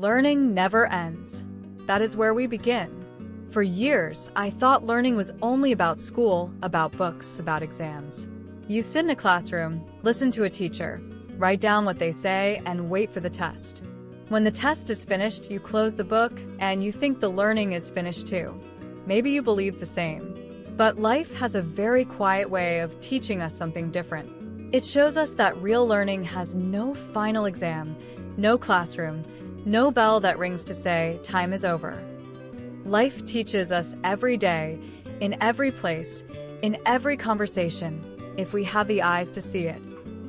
Learning never ends. That is where we begin. For years, I thought learning was only about school, about books, about exams. You sit in a classroom, listen to a teacher, write down what they say, and wait for the test. When the test is finished, you close the book, and you think the learning is finished too. Maybe you believe the same. But life has a very quiet way of teaching us something different. It shows us that real learning has no final exam, no classroom, no bell that rings to say, time is over. Life teaches us every day, in every place, in every conversation, if we have the eyes to see it.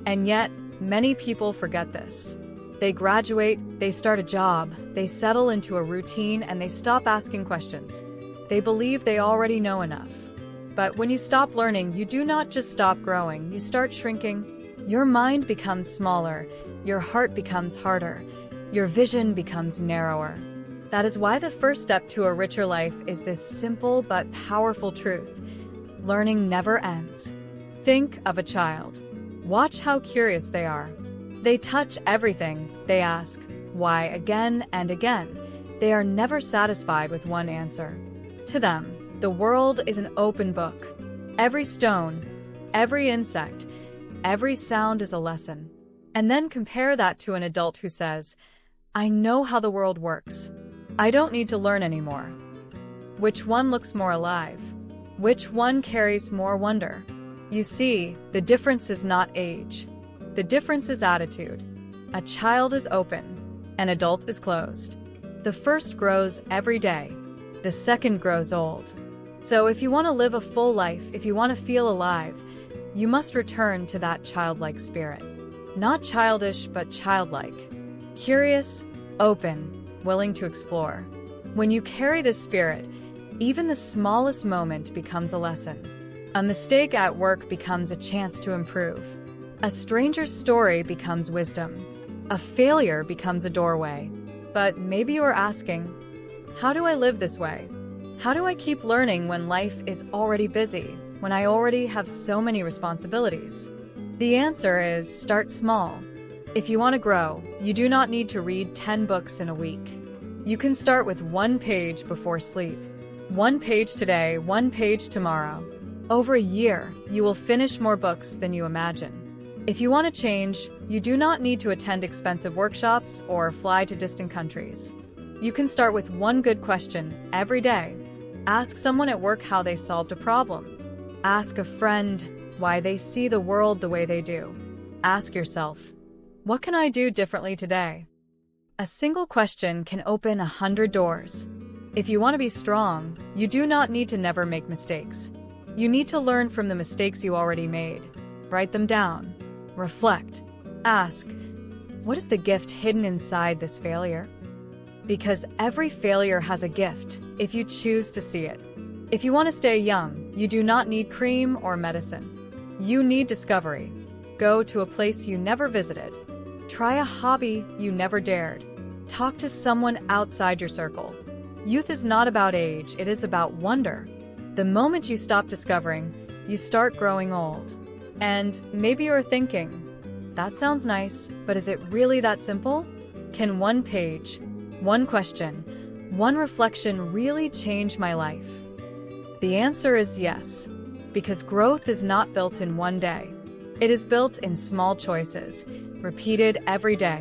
And yet, many people forget this. They graduate, they start a job, they settle into a routine, and they stop asking questions. They believe they already know enough. But when you stop learning, you do not just stop growing, you start shrinking. Your mind becomes smaller, your heart becomes harder, your vision becomes narrower. That is why the first step to a richer life is this simple but powerful truth. Learning never ends. Think of a child. Watch how curious they are. They touch everything. They ask, why, again and again. They are never satisfied with one answer. To them, the world is an open book. Every stone, every insect, every sound is a lesson. And then compare that to an adult who says, I know how the world works. I don't need to learn anymore. Which one looks more alive? Which one carries more wonder? You see, the difference is not age. The difference is attitude. A child is open, an adult is closed. The first grows every day. The second grows old. So if you want to live a full life, if you want to feel alive, you must return to that childlike spirit. Not childish, but childlike. Curious, open, willing to explore. When you carry this spirit, even the smallest moment becomes a lesson. A mistake at work becomes a chance to improve. A stranger's story becomes wisdom. A failure becomes a doorway. But maybe you are asking, how do I live this way? How do I keep learning when life is already busy, when I already have so many responsibilities? The answer is start small. If you want to grow, you do not need to read 10 books in a week. You can start with 1 page before sleep. 1 page today, 1 page tomorrow. Over a year, you will finish more books than you imagine. If you want to change, you do not need to attend expensive workshops or fly to distant countries. You can start with 1 good question every day. Ask someone at work how they solved a problem. Ask a friend why they see the world the way they do. Ask yourself, what can I do differently today? A single question can open 100 doors. If you want to be strong, you do not need to never make mistakes. You need to learn from the mistakes you already made. Write them down. Reflect. Ask, what is the gift hidden inside this failure? Because every failure has a gift, if you choose to see it. If you want to stay young, you do not need cream or medicine. You need discovery. Go to a place you never visited. Try a hobby you never dared. Talk to someone outside your circle. Youth is not about age, it is about wonder. The moment you stop discovering, you start growing old. And maybe you're thinking, that sounds nice, but is it really that simple? Can 1 page, 1 question, 1 reflection really change my life? The answer is yes, because growth is not built in 1 day. It is built in small choices, repeated every day.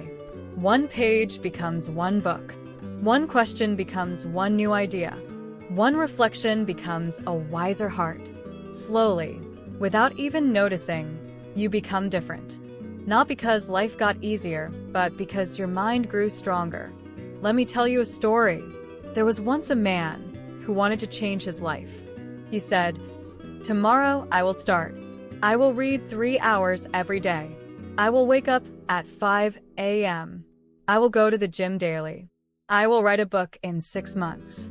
1 page becomes 1 book. 1 question becomes 1 new idea. 1 reflection becomes a wiser heart. Slowly, without even noticing, you become different. Not because life got easier, but because your mind grew stronger. Let me tell you a story. There was once a man who wanted to change his life. He said, tomorrow I will start. I will read 3 hours every day. I will wake up at 5 a.m. I will go to the gym daily. I will write a book in 6 months.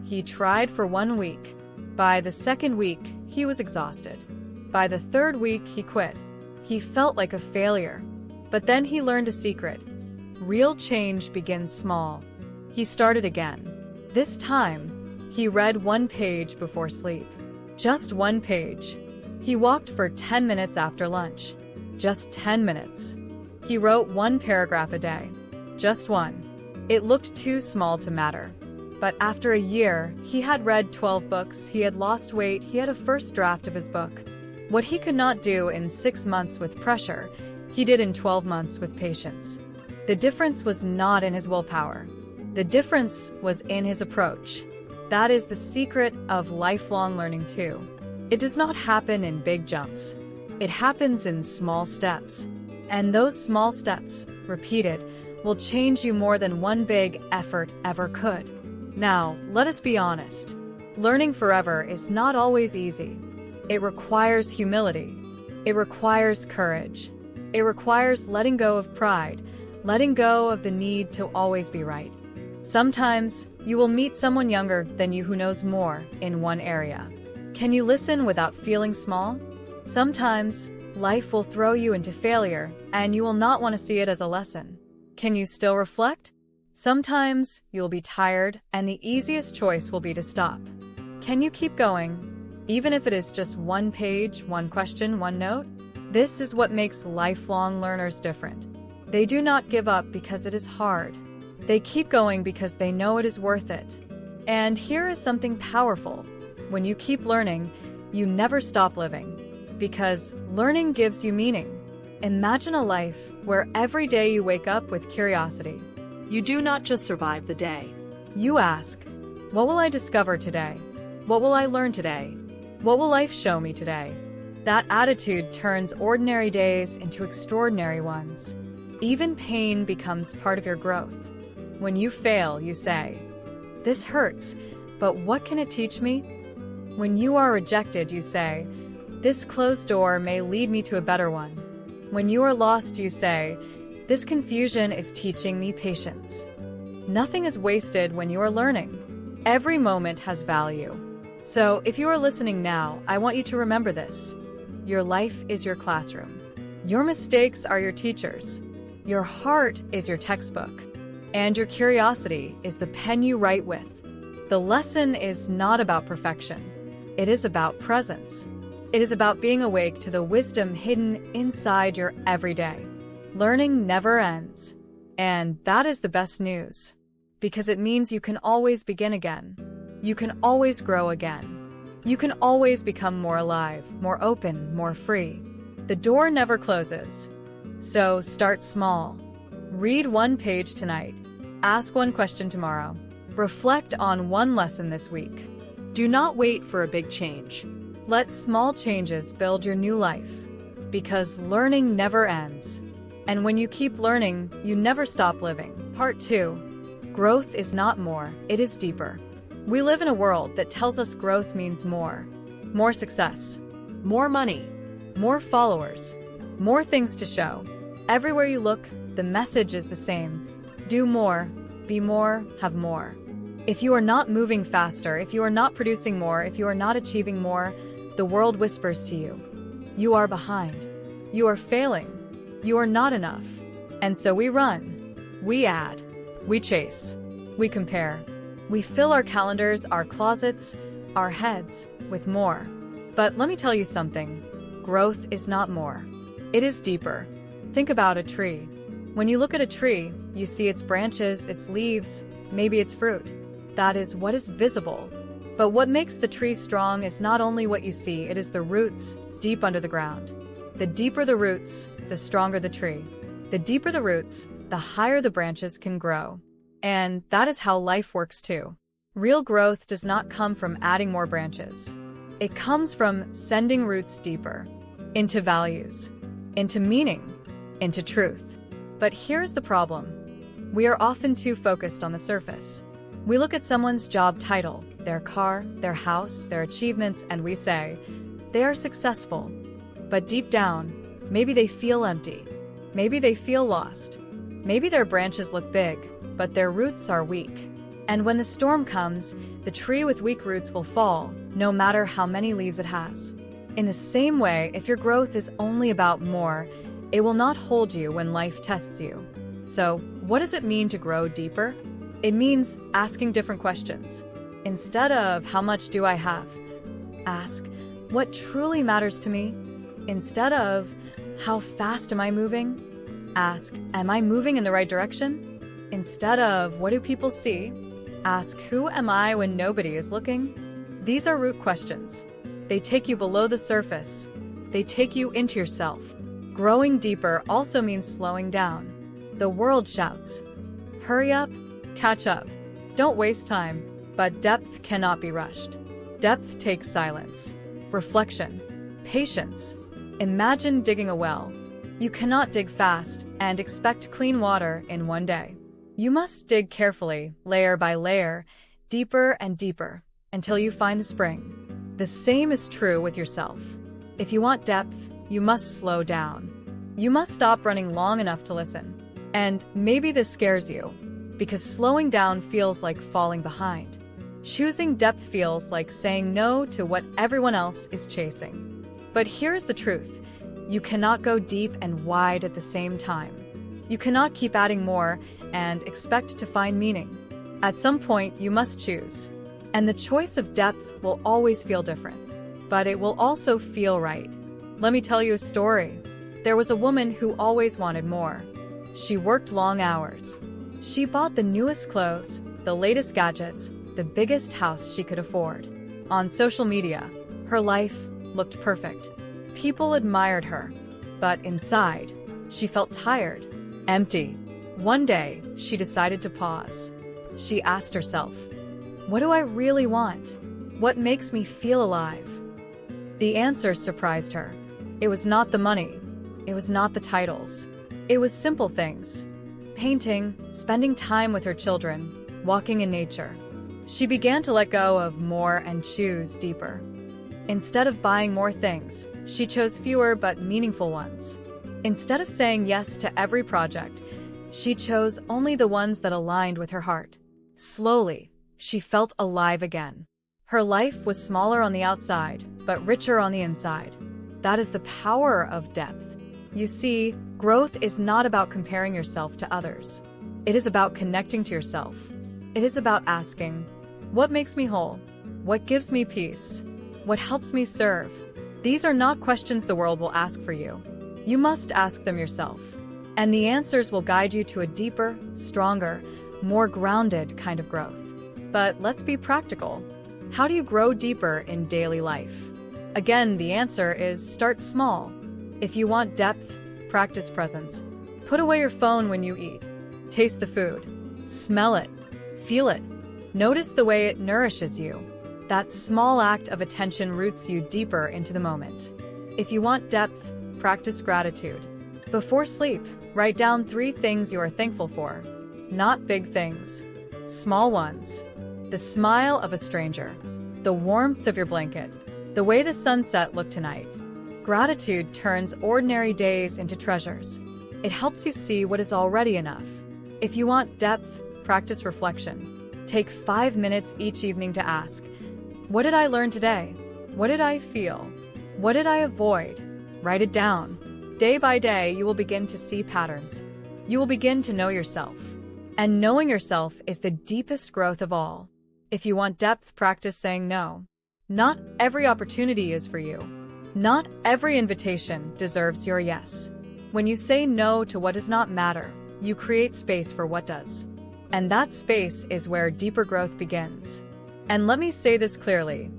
He tried for 1 week. By the 2nd week, he was exhausted. By the 3rd week, he quit. He felt like a failure. But then he learned a secret. Real change begins small. He started again. This time, he read 1 page before sleep. Just 1 page. He walked for 10 minutes after lunch. Just 10 minutes. He wrote 1 paragraph a day. Just 1. It looked too small to matter. But after a year, he had read 12 books, he had lost weight, he had a first draft of his book. What he could not do in 6 months with pressure, he did in 12 months with patience. The difference was not in his willpower. The difference was in his approach. That is the secret of lifelong learning too. It does not happen in big jumps. It happens in small steps. And those small steps, repeated, will change you more than one big effort ever could. Now, let us be honest. Learning forever is not always easy. It requires humility. It requires courage. It requires letting go of pride, letting go of the need to always be right. Sometimes, you will meet someone younger than you who knows more in one area. Can you listen without feeling small? Sometimes, life will throw you into failure, and you will not want to see it as a lesson. Can you still reflect? Sometimes, you'll be tired, and the easiest choice will be to stop. Can you keep going? Even if it is just one page, one question, one note? This is what makes lifelong learners different. They do not give up because it is hard. They keep going because they know it is worth it. And here is something powerful. When you keep learning, you never stop living. Because learning gives you meaning. Imagine a life where every day you wake up with curiosity. You do not just survive the day. You ask, what will I discover today? What will I learn today? What will life show me today? That attitude turns ordinary days into extraordinary ones. Even pain becomes part of your growth. When you fail, you say, this hurts, but what can it teach me? When you are rejected, you say, this closed door may lead me to a better one. When you are lost, you say, this confusion is teaching me patience. Nothing is wasted when you are learning. Every moment has value. So, if you are listening now, I want you to remember this. Your life is your classroom. Your mistakes are your teachers. Your heart is your textbook. And your curiosity is the pen you write with. The lesson is not about perfection. It is about presence. It is about being awake to the wisdom hidden inside your everyday. Learning never ends. And that is the best news. Because it means you can always begin again. You can always grow again. You can always become more alive, more open, more free. The door never closes. So start small. Read one page tonight. Ask one question tomorrow. Reflect on one lesson this week. Do not wait for a big change. Let small changes build your new life. Because learning never ends. And when you keep learning, you never stop living. Part 2. Growth is not more, it is deeper. We live in a world that tells us growth means more. More success. More money. More followers. More things to show. Everywhere you look, the message is the same. Do more, be more, have more. If you are not moving faster, if you are not producing more, if you are not achieving more, the world whispers to you. You are behind. You are failing. You are not enough. And so we run. We add. We chase. We compare. We fill our calendars, our closets, our heads with more. But let me tell you something. Growth is not more. It is deeper. Think about a tree. When you look at a tree, you see its branches, its leaves, maybe its fruit. That is what is visible. But what makes the tree strong is not only what you see, it is the roots deep under the ground. The deeper the roots, the stronger the tree. The deeper the roots, the higher the branches can grow. And that is how life works too. Real growth does not come from adding more branches. It comes from sending roots deeper, into values, into meaning, into truth. But here's the problem. We are often too focused on the surface. We look at someone's job title, their car, their house, their achievements, and we say, they are successful. But deep down, maybe they feel empty. Maybe they feel lost. Maybe their branches look big, but their roots are weak. And when the storm comes, the tree with weak roots will fall, no matter how many leaves it has. In the same way, if your growth is only about more, it will not hold you when life tests you. So, what does it mean to grow deeper? It means asking different questions. Instead of, how much do I have? Ask, what truly matters to me? Instead of, how fast am I moving? Ask, am I moving in the right direction? Instead of, what do people see? Ask, who am I when nobody is looking? These are root questions. They take you below the surface. They take you into yourself. Growing deeper also means slowing down. The world shouts, hurry up, catch up. Don't waste time, but depth cannot be rushed. Depth takes silence, reflection, patience. Imagine digging a well. You cannot dig fast and expect clean water in one day. You must dig carefully, layer by layer, deeper and deeper, until you find a spring. The same is true with yourself. If you want depth, you must slow down. You must stop running long enough to listen. And maybe this scares you, because slowing down feels like falling behind. Choosing depth feels like saying no to what everyone else is chasing. But here's the truth. You cannot go deep and wide at the same time. You cannot keep adding more and expect to find meaning. At some point, you must choose. And the choice of depth will always feel different, but it will also feel right. Let me tell you a story. There was a woman who always wanted more. She worked long hours. She bought the newest clothes, the latest gadgets, the biggest house she could afford. On social media, her life looked perfect. People admired her, but inside, she felt tired, empty. One day, she decided to pause. She asked herself, what do I really want? What makes me feel alive? The answer surprised her. It was not the money. It was not the titles. It was simple things. Painting, spending time with her children, walking in nature. She began to let go of more and choose deeper. Instead of buying more things, she chose fewer but meaningful ones. Instead of saying yes to every project, she chose only the ones that aligned with her heart. Slowly, she felt alive again. Her life was smaller on the outside, but richer on the inside. That is the power of depth. You see, growth is not about comparing yourself to others. It is about connecting to yourself. It is about asking, what makes me whole? What gives me peace? What helps me serve? These are not questions the world will ask for you. You must ask them yourself. And the answers will guide you to a deeper, stronger, more grounded kind of growth. But let's be practical. How do you grow deeper in daily life? Again, the answer is start small. If you want depth, practice presence. Put away your phone when you eat. Taste the food. Smell it. Feel it. Notice the way it nourishes you. That small act of attention roots you deeper into the moment. If you want depth, practice gratitude. Before sleep, write down 3 things you are thankful for. Not big things. Small ones. The smile of a stranger. The warmth of your blanket. The way the sunset looked tonight. Gratitude turns ordinary days into treasures. It helps you see what is already enough. If you want depth, practice reflection. Take 5 minutes each evening to ask, what did I learn today? What did I feel? What did I avoid? Write it down. Day by day, you will begin to see patterns. You will begin to know yourself. And knowing yourself is the deepest growth of all. If you want depth, practice saying no. Not every opportunity is for you. Not every invitation deserves your yes. When you say no to what does not matter, you create space for what does. And that space is where deeper growth begins. And let me say this clearly.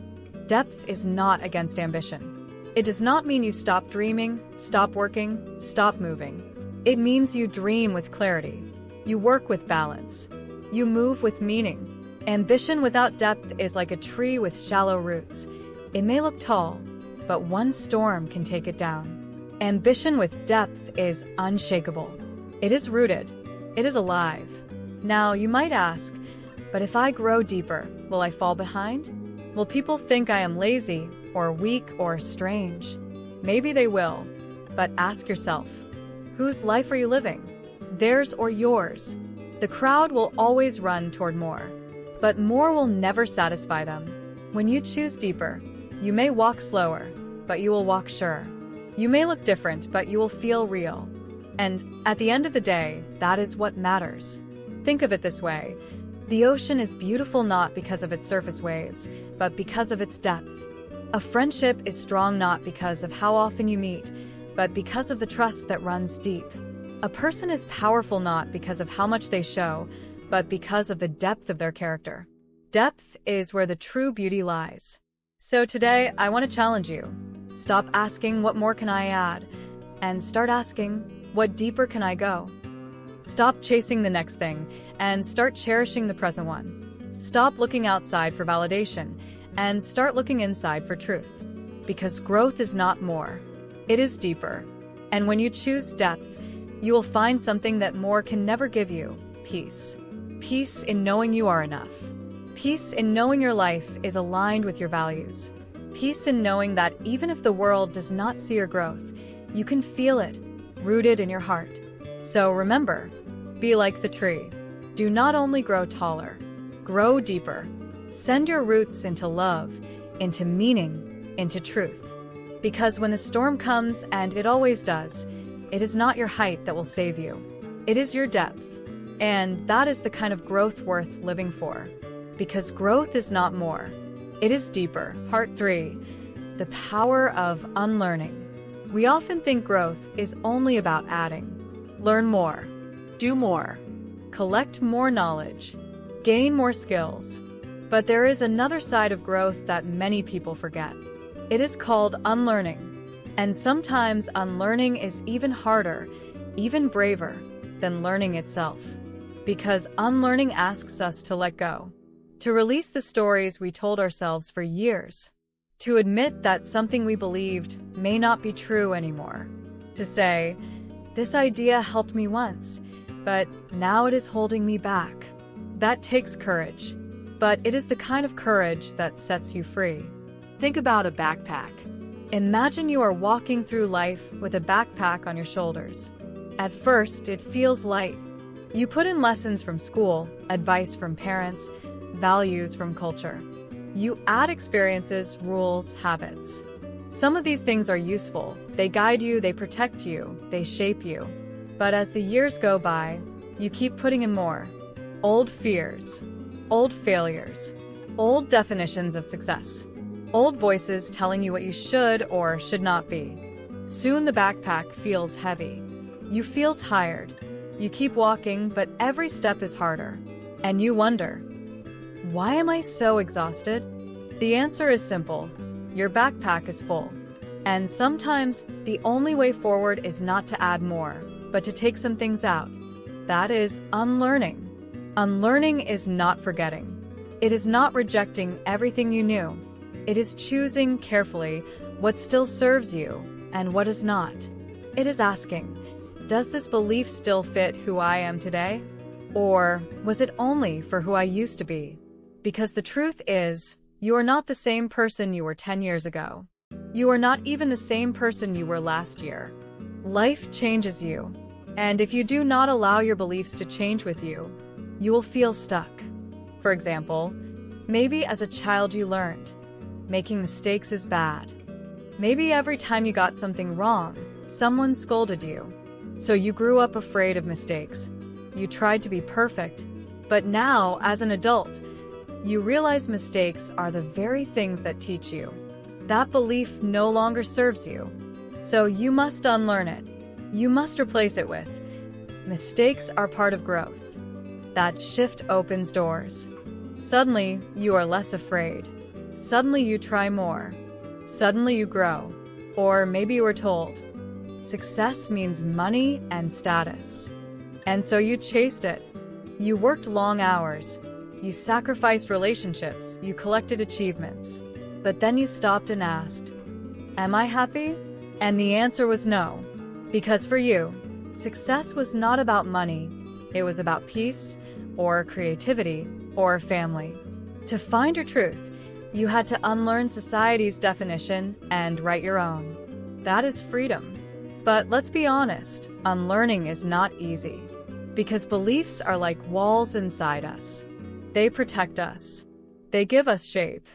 Depth is not against ambition. It does not mean you stop dreaming, stop working, stop moving. It means you dream with clarity. You work with balance. You move with meaning. Ambition without depth is like a tree with shallow roots. It may look tall, but one storm can take it down. Ambition with depth is unshakable. It is rooted. It is alive. Now, you might ask, but if I grow deeper, will I fall behind? Will people think I am lazy, or weak, or strange? Maybe they will, but ask yourself, whose life are you living? Theirs or yours? The crowd will always run toward more, but more will never satisfy them. When you choose deeper, you may walk slower, but you will walk sure. You may look different, but you will feel real. And at the end of the day, that is what matters. Think of it this way. The ocean is beautiful not because of its surface waves, but because of its depth. A friendship is strong not because of how often you meet, but because of the trust that runs deep. A person is powerful not because of how much they show, but because of the depth of their character. Depth is where the true beauty lies. So today, I want to challenge you. Stop asking, what more can I add? And start asking, what deeper can I go? Stop chasing the next thing and start cherishing the present one. Stop looking outside for validation and start looking inside for truth. Because growth is not more, it is deeper. And when you choose depth, you will find something that more can never give you: peace. Peace in knowing you are enough. Peace in knowing your life is aligned with your values. Peace in knowing that even if the world does not see your growth, you can feel it, rooted in your heart. So remember, be like the tree. Do not only grow taller, grow deeper. Send your roots into love, into meaning, into truth. Because when the storm comes, and it always does, it is not your height that will save you. It is your depth. And that is the kind of growth worth living for. Because growth is not more, it is deeper. Part 3. The power of unlearning. We often think growth is only about adding. Learn more. Do more. Collect more knowledge. Gain more skills. But there is another side of growth that many people forget. It is called unlearning. And sometimes unlearning is even harder, even braver, than learning itself. Because unlearning asks us to let go. To release the stories we told ourselves for years. To admit that something we believed may not be true anymore. To say, this idea helped me once, but now it is holding me back. That takes courage, but it is the kind of courage that sets you free. Think about a backpack. Imagine you are walking through life with a backpack on your shoulders. At first, it feels light. You put in lessons from school, advice from parents, values from culture. You add experiences, rules, habits. Some of these things are useful. They guide you, they protect you, they shape you. But as the years go by, you keep putting in more. Old fears, old failures, old definitions of success, old voices telling you what you should or should not be. Soon the backpack feels heavy. You feel tired. You keep walking, but every step is harder. And you wonder, why am I so exhausted? The answer is simple. Your backpack is full. And sometimes the only way forward is not to add more, but to take some things out. That is unlearning. Unlearning is not forgetting. It is not rejecting everything you knew. It is choosing carefully what still serves you and what does not. It is asking, does this belief still fit who I am today? Or was it only for who I used to be? Because the truth is, you are not the same person you were 10 years ago. You are not even the same person you were last year. Life changes you. And if you do not allow your beliefs to change with you, you will feel stuck. For example, maybe as a child you learned, making mistakes is bad. Maybe every time you got something wrong, someone scolded you. So you grew up afraid of mistakes. You tried to be perfect. But now, as an adult, you realize mistakes are the very things that teach you. That belief no longer serves you. So you must unlearn it. You must replace it with, mistakes are part of growth. That shift opens doors. Suddenly, you are less afraid. Suddenly you try more. Suddenly you grow. Or maybe you were told, success means money and status. And so you chased it. You worked long hours. You sacrificed relationships. You collected achievements. But then you stopped and asked, am I happy? And the answer was no. Because for you, success was not about money. It was about peace, or creativity, or family. To find your truth, you had to unlearn society's definition and write your own. That is freedom. But let's be honest, unlearning is not easy. Because beliefs are like walls inside us. They protect us. They give us shape.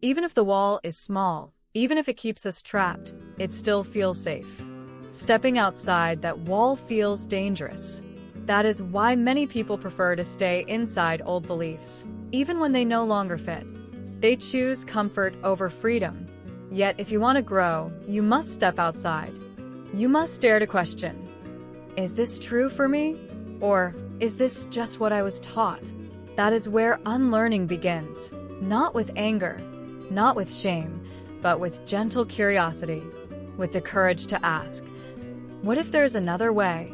Even if the wall is small, even if it keeps us trapped, it still feels safe. Stepping outside that wall feels dangerous. That is why many people prefer to stay inside old beliefs, even when they no longer fit. They choose comfort over freedom. Yet if you want to grow, you must step outside. You must dare to question. Is this true for me? Or is this just what I was taught? That is where unlearning begins, not with anger, not with shame, but with gentle curiosity, with the courage to ask, what if there's another way?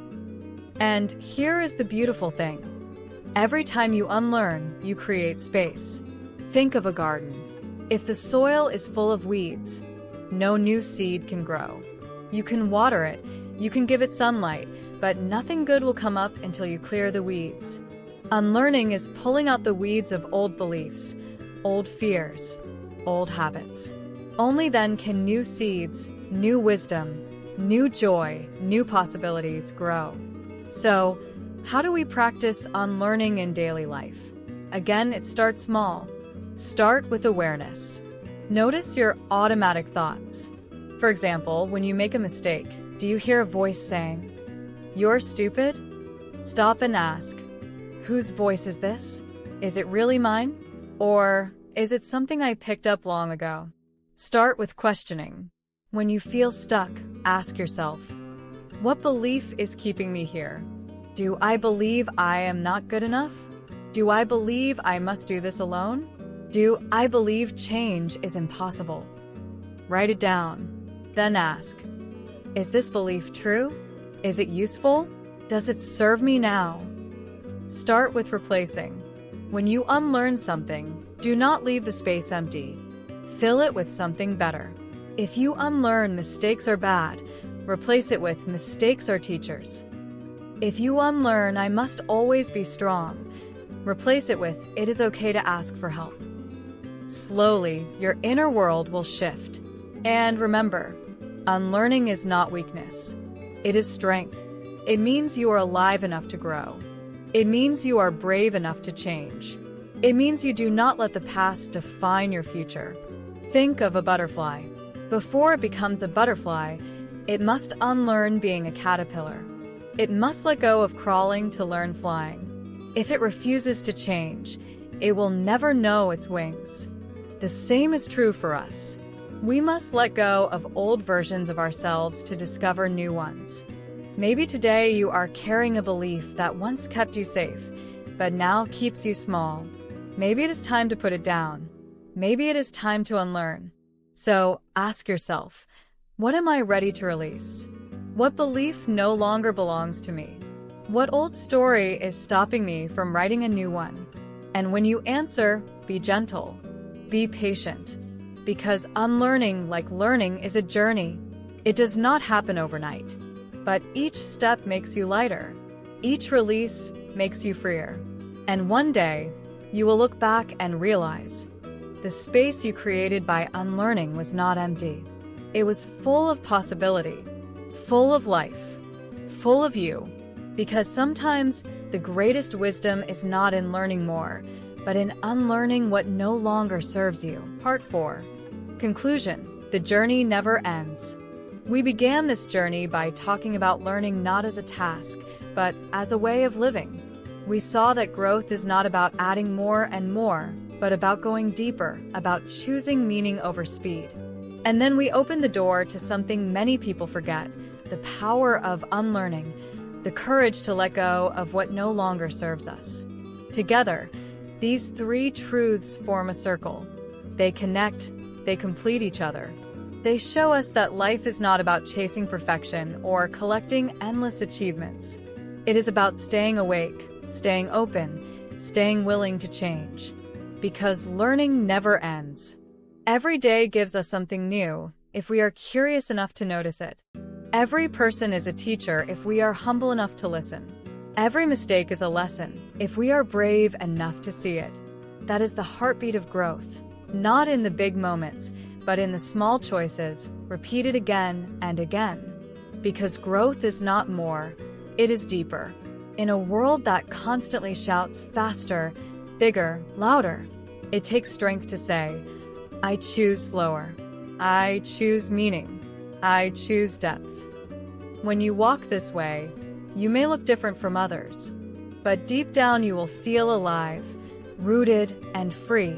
And here is the beautiful thing. Every time you unlearn, you create space. Think of a garden. If the soil is full of weeds, no new seed can grow. You can water it, you can give it sunlight, but nothing good will come up until you clear the weeds. Unlearning is pulling out the weeds of old beliefs, old fears, old habits. Only then can new seeds, new wisdom, new joy, new possibilities grow. So, how do we practice unlearning in daily life? Again, it starts small. Start with awareness. Notice your automatic thoughts. For example, when you make a mistake, do you hear a voice saying, "You're stupid"? Stop and ask, whose voice is this? Is it really mine? Or is it something I picked up long ago? Start with questioning. When you feel stuck, ask yourself, what belief is keeping me here? Do I believe I am not good enough? Do I believe I must do this alone? Do I believe change is impossible? Write it down. Then ask, is this belief true? Is it useful? Does it serve me now? Start with replacing. When you unlearn something, do not leave the space empty. Fill it with something better. If you unlearn mistakes are bad, replace it with mistakes are teachers. If you unlearn I must always be strong, replace it with it is okay to ask for help. Slowly, your inner world will shift. And remember, unlearning is not weakness. It is strength. It means you are alive enough to grow. It means you are brave enough to change. It means you do not let the past define your future. Think of a butterfly. Before it becomes a butterfly, it must unlearn being a caterpillar. It must let go of crawling to learn flying. If it refuses to change, it will never know its wings. The same is true for us. We must let go of old versions of ourselves to discover new ones. Maybe today you are carrying a belief that once kept you safe, but now keeps you small. Maybe it is time to put it down. Maybe it is time to unlearn. So ask yourself, what am I ready to release? What belief no longer belongs to me? What old story is stopping me from writing a new one? And when you answer, be gentle, be patient, because unlearning, like learning, is a journey. It does not happen overnight, but each step makes you lighter. Each release makes you freer. And one day, you will look back and realize the space you created by unlearning was not empty. It was full of possibility, full of life, full of you. Because sometimes the greatest wisdom is not in learning more, but in unlearning what no longer serves you. Part 4. Conclusion. The journey never ends. We began this journey by talking about learning not as a task, but as a way of living. We saw that growth is not about adding more and more, but about going deeper, about choosing meaning over speed. And then we opened the door to something many people forget, the power of unlearning, the courage to let go of what no longer serves us. Together, these three truths form a circle. They connect, they complete each other. They show us that life is not about chasing perfection or collecting endless achievements. It is about staying awake, staying open, staying willing to change. Because learning never ends. Every day gives us something new, if we are curious enough to notice it. Every person is a teacher if we are humble enough to listen. Every mistake is a lesson, if we are brave enough to see it. That is the heartbeat of growth. Not in the big moments, but in the small choices, repeated again and again. Because growth is not more, it is deeper. In a world that constantly shouts faster, bigger, louder, it takes strength to say, I choose slower. I choose meaning. I choose depth. When you walk this way, you may look different from others, but deep down you will feel alive, rooted and free,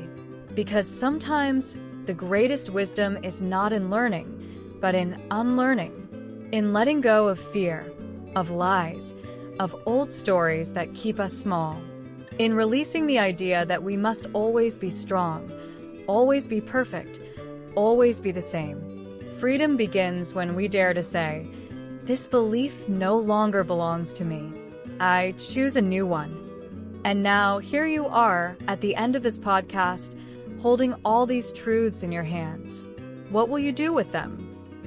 because sometimes the greatest wisdom is not in learning, but in unlearning, in letting go of fear, of lies, of old stories that keep us small. In releasing the idea that we must always be strong, always be perfect, always be the same, freedom begins when we dare to say, "This belief no longer belongs to me. I choose a new one." And now, here you are, at the end of this podcast, holding all these truths in your hands. What will you do with them?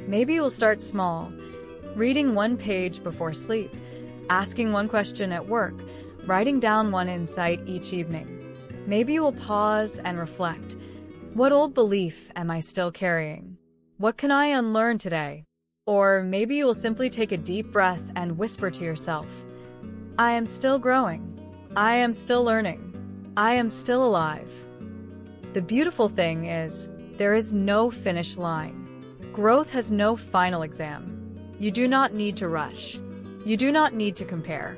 Maybe you'll start small, reading one page before sleep, asking one question at work, writing down one insight each evening. Maybe you will pause and reflect. What old belief am I still carrying? What can I unlearn today? Or maybe you will simply take a deep breath and whisper to yourself, "I am still growing. I am still learning. I am still alive." The beautiful thing is, there is no finish line. Growth has no final exam. You do not need to rush. You do not need to compare.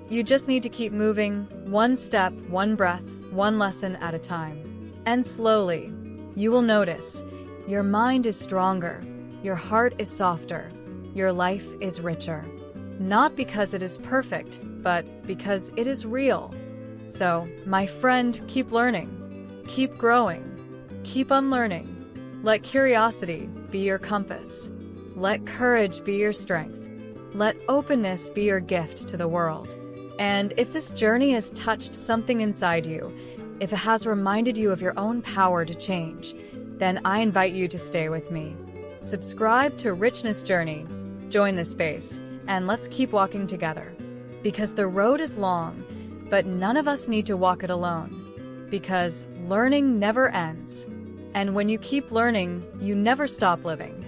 You just need to keep moving, one step, one breath, one lesson at a time. And slowly, you will notice your mind is stronger, your heart is softer, your life is richer. Not because it is perfect, but because it is real. So, my friend, keep learning, keep growing, keep unlearning. Let curiosity be your compass. Let courage be your strength. Let openness be your gift to the world. And if this journey has touched something inside you, if it has reminded you of your own power to change, then I invite you to stay with me. Subscribe to Richness Journey, join the space, and let's keep walking together. Because the road is long, but none of us need to walk it alone. Because learning never ends. And when you keep learning, you never stop living.